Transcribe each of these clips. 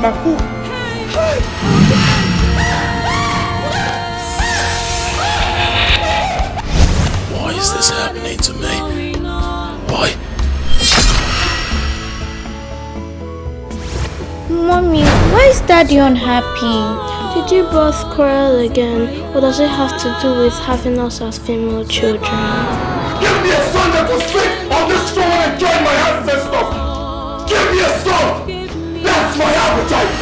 my food. Why is this happening to me? Why? Mommy, why is Daddy unhappy? Did you both quarrel again, or does it have to do with having us as female children? Give me a son that will sit on this throne and join my ancestors! Give me a son! That's my appetite!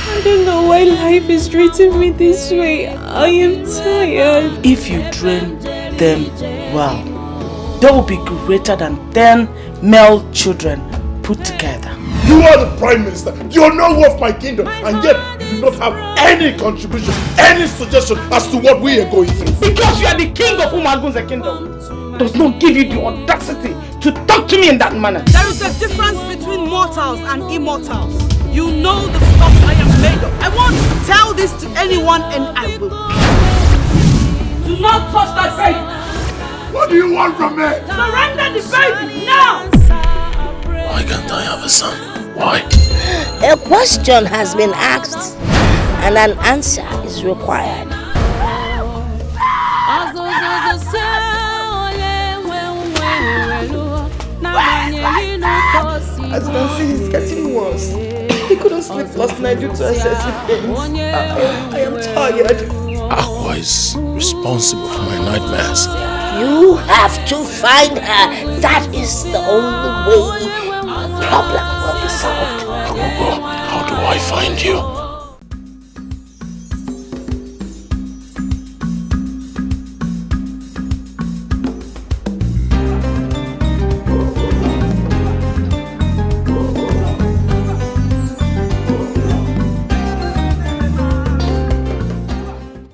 I don't know why life is treating me this way. I am tired. If you train them well, they will be greater than 10 male children put together. You are the Prime Minister. You are no of my kingdom, and yet you do not have any contribution, any suggestion as to what we are going through. Because you are the king of whom owns the kingdom, does not give you the audacity to talk to me in that manner. There is a difference between mortals and immortals. You know the stuff I am made of. I won't tell this to anyone, and I will. Do not touch that baby. What do you want from me? Surrender the baby now. Why can't I have a son? Why? A question has been asked and an answer is required. As you can see, he's getting worse. He couldn't sleep last night due to excessive pains. I am tired. Aqua is responsible for my nightmares. You have to find her. That is the only way the problem will be solved. Agogo, how do I find you?